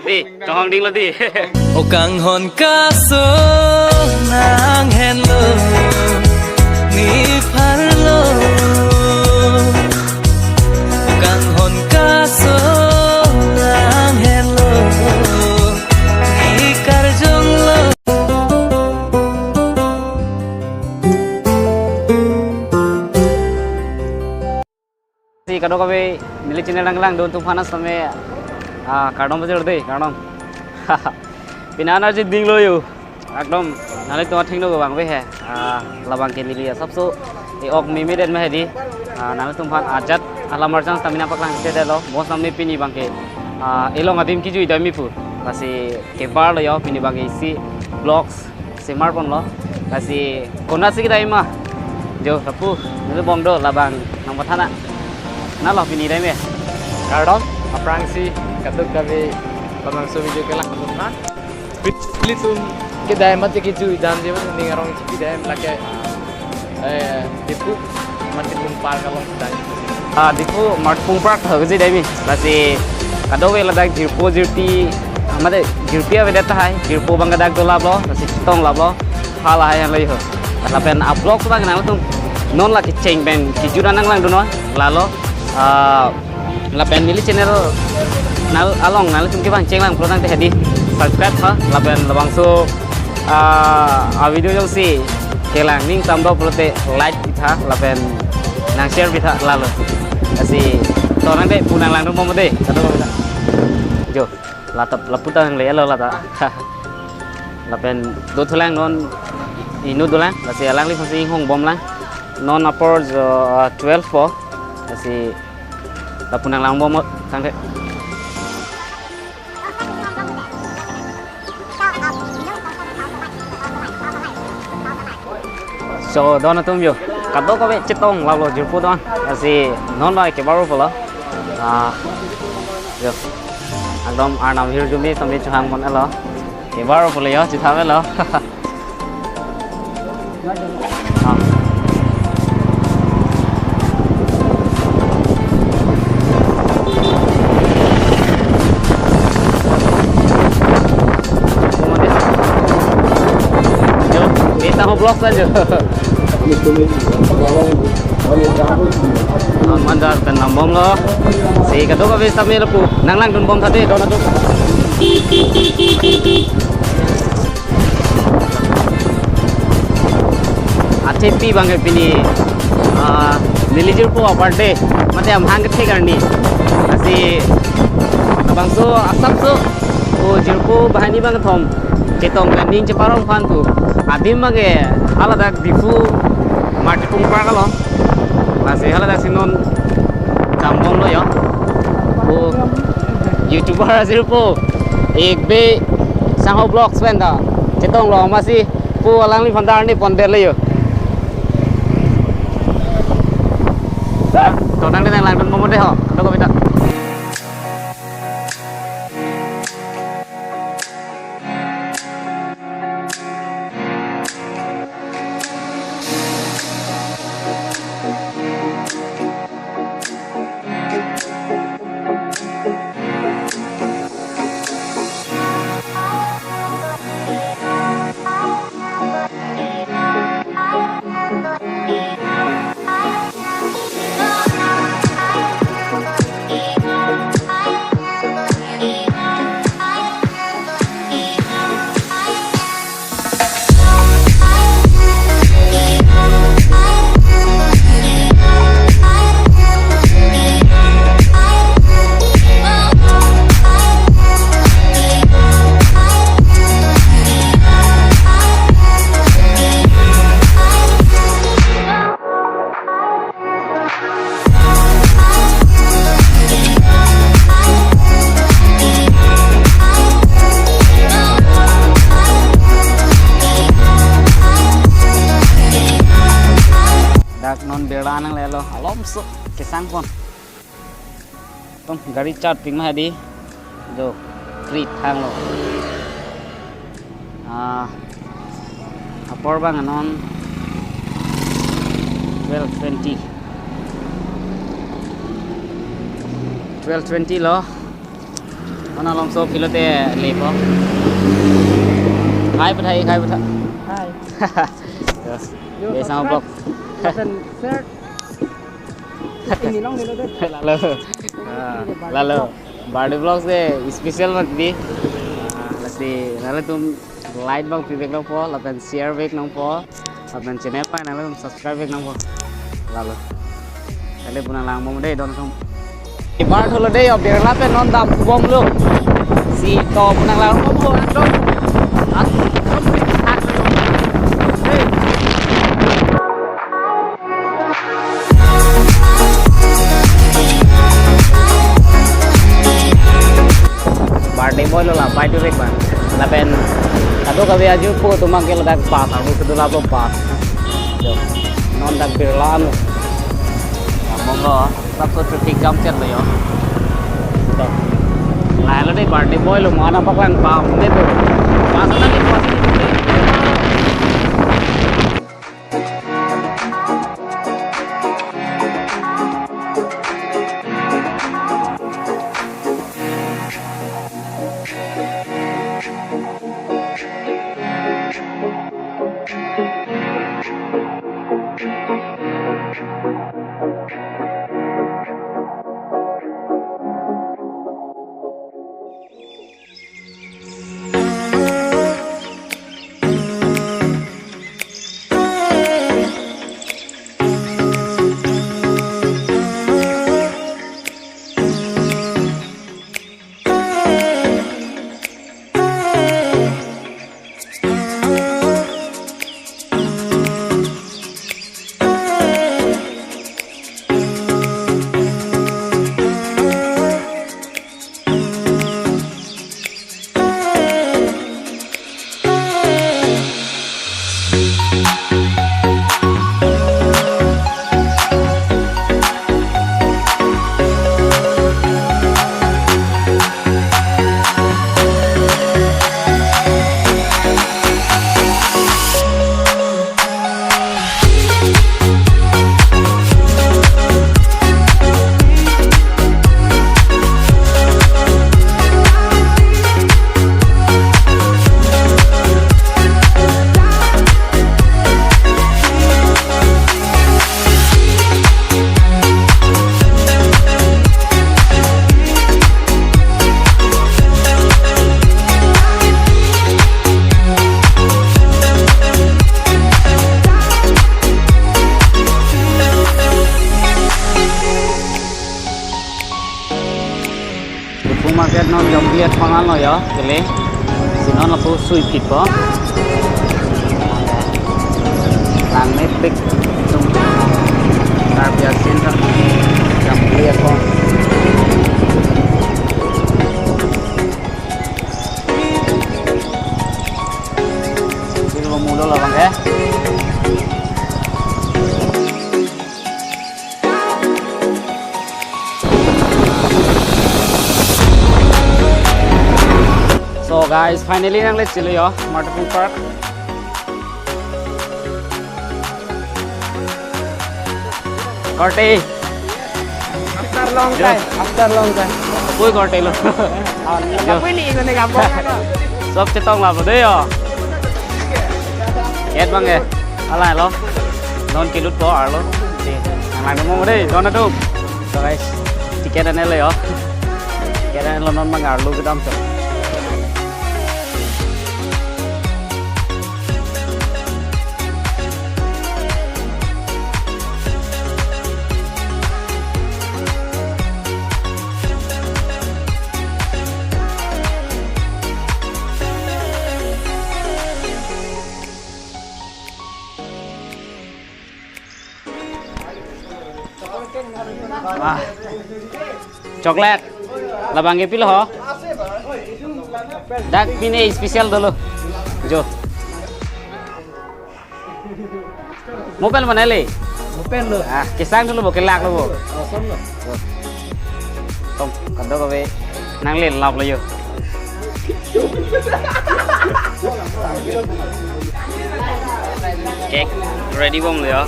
đi trong hong đinh luôn đi ô càng hòn cá sấu nàng hẹn lơ ni phán lơ càng hòn cá sấu nàng hẹn lơ ni kar jong lơ si kado kabe nili channel lang don tufana sampai kadom bajar deh kadom pinana sih ding lo yuk kadom nali tuh thing lo bang he labang ke nili ya sabso ok mimi den mah di nali tufan ajat alamar chance tamina paklang te lo bos namni pini bang ke elong adim ki jui dami pu kasi ke bar lo yo pini bang isi vlogs smartphone lo kasi kona sih kita ima jo tapu nili bong do labang nang pathana na lo pini dai me Kadom, aprang si katuk kami pamang so video kelang na. Split kedai mati kicu dan dia mati ngarong cipi dai lake tipu mati kumpar kalau sedang. Dipu mart pungprak thagji dai mi basi kado we ladak jirpo jirti amade jirpia we data hai jirpo bangga dak dolab lo basi tong lab lo hala hai lai ho lapen upload ko bang nang tum non la ki cheng ben ki juranang lang dono lalo lapen nili channel nal along nal tum ki bang cheng lang protang te hadi subscribe ha lapen labang so video jong si kelang ning tamdo prote like bitha lapen nang share bitha lalo kasi to nang de punang lang dum mo de kado bitha jo latap laputang le lo lata lapen do thulang non inu dolang kasi alang li fasi hong bom lang non upwards 12 po kasi lapunang lang bom kang de so don atum yo kado ko be chitong lalo jirpo don kasi non lai ke baro pala yo agdom arnam hir jumi sambi chhang mon alo ke baro pala yo chithame lo vlog saja. Mandar kan bom lo. Si kado ka vista me lapu. Nang lang dun bom thate don atu. Achepi bang pini nilijur po birthday mate am hang the karni. Asi abang so asap so o jirpo bahani bang thom. Cetong ning ceparong fan tu. Adim mage alada difu mati pungpar kalau masih alada sinon jambon lo ya o youtuber asir po ek be sango vlog spenda cetong lo masih po alang li fandar ni ponder le yo to nang nang lang mo mo de ho to ko bita non bela nang lelo alom so kesang pon tom gari chat ping mah di jo krit thang lo apor bang non 1220 1220 lo Mana langsung pilote lepo. Hai Hai. Hai. Yes. Để sama vlog. Dan share. Ini long dulu deh. Lalu birthday vlog से special मत दी. Lasi lalu तुम like bang feedback nang po, lapan share back nang po, lapan channel pa lalu तुम subscribe back nang po. Lalu. Lalu punya lang mo deh don tum. Ibarat holo deh biar lapan non dam bom lu. Si to punya lang mo po don. Birthday boy lo lah, bye to Rick man. Lapen, kado kabe aju po tumang kilo dak pas, aku sudah lapo pas. Jo, non dak birlan lo. Monggo, sab traffic jam chat lo yo. Jo, lalu deh birthday boy lo mana paklan pam deh tu. Pas nanti pas. Market non jom lihat pangan lo ya, gile. Sino na po sui pit po. Langit pik tum. Tarbiya senta. Jom lihat po. Sino mulo lah bang ya. So guys, finally nang let's silo yo, Martapung Park. Korte. After long time. Koi korte lo. Kamu ini ikut nih kampung. Sob cetong lah bodoh yo. Yes bang ya. Alai lo. Non kilut po arlo. Nang lang mo deh, don atu. So guys, tiket ane lo yo. Tiket ane lo non mang arlo kedam so. Wah, coklat, labang ke pilo ho? Dak pini spesial dulu, jo. Mobile mana le? Mobile lo. Ah, kisang dulu bukan lak lo. Awesome lo. Tom, kado kabe nang le lap lo yo. Cake ready bom lo yo.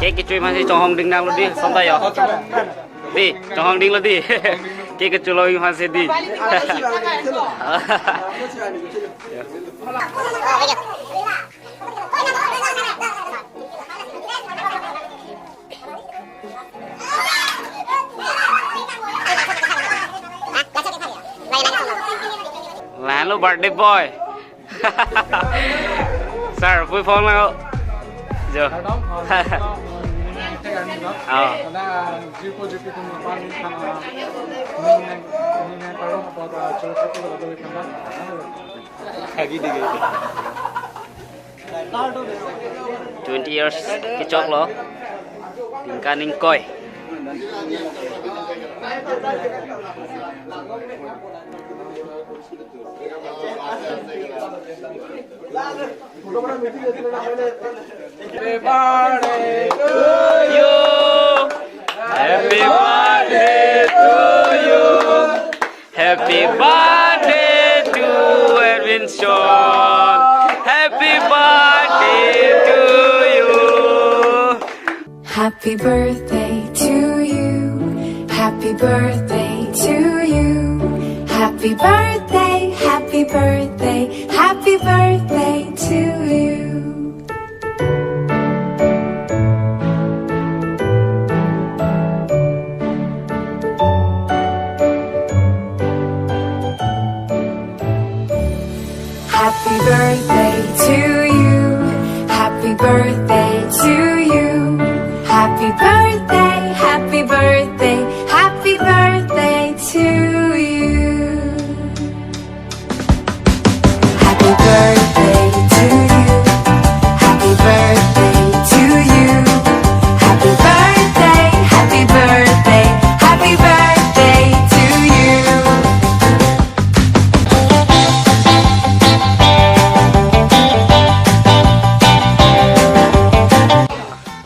Cái chui masih cohong ding nang lo di, sontai yo. Di, cohong ding lo di. Cái chui lo masih di. Là lo birthday boy. Sir, vui phong nào. Giờ. $20 cái chok lo. Tingkan ning koi. Happy birthday to You. Happy birthday to you. Happy birthday to Edwin Sean. Happy birthday to you. Happy birthday to you. Happy birthday to you. Happy birthday, happy birthday, happy birthday to you. Happy birthday to you. Happy birthday to you. Happy birthday, happy birthday, happy birthday to you. Happy birthday to you. Happy birthday to you. Happy birthday, happy birthday, happy birthday to you.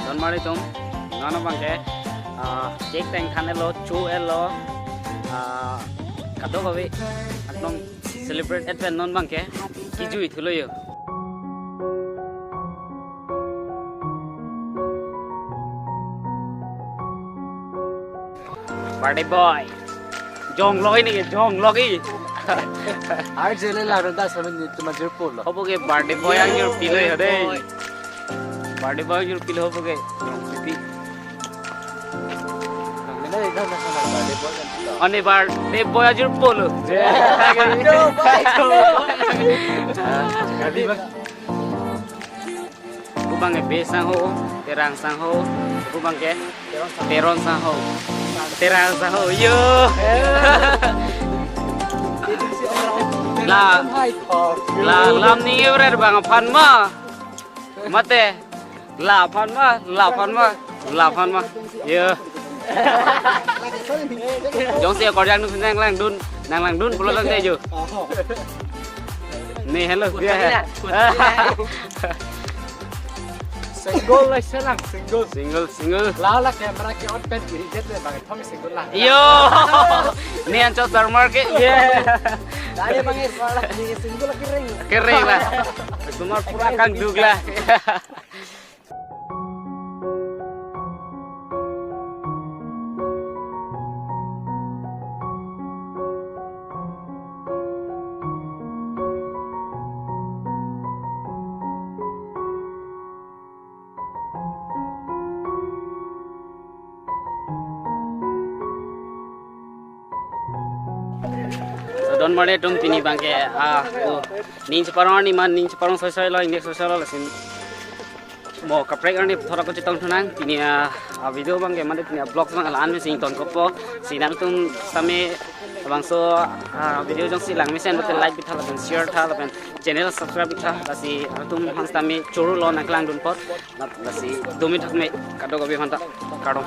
Don mari tum. Nana bangke. Cake tang khane lo, chu lo. Kado babi. Akdom celebrate advent non bangke. Kijui thulo yo. Party boy. Jong loi ni jong logi. Ar jele la randa samin tuma jirpol lo. Hobo ke party boy ang your pilo yo dei. Party boy your pilo hobo ke. Pipi. Mina idhar na sana birthday boy kan. Ani birthday boy your polo. Kubang ke besang ho, terang sang ho. Kubang ke teron sang ho. Terang sang ho yo. La lam ni evrer bang phan ma. Mate. La phan ma. Yo. Jong sia korjang nu nang lang dun pulo lang teju. Nih hello dia. Single lah selang Single. Lala camera ke outfit iri jet le bang thong single lah. Yo. Nih anco supermarket. Yeah. Dale bang lala ni single kering. Kering lah. Semua pura kang dug lah. Don mare tum tini bangke ninch parong soi lo index soi lo lasin mo kaprek ani thora ko chitong thunang tini video bangke mane tini blog bang alan mi sing ton kopo sinan tum same bangso video jong silang mi sen betel like bithala ben share thala ben channel subscribe bitha lasi tum hans tami churu lo naklang dun pot lasi 2 minute me kado go bi phanta kado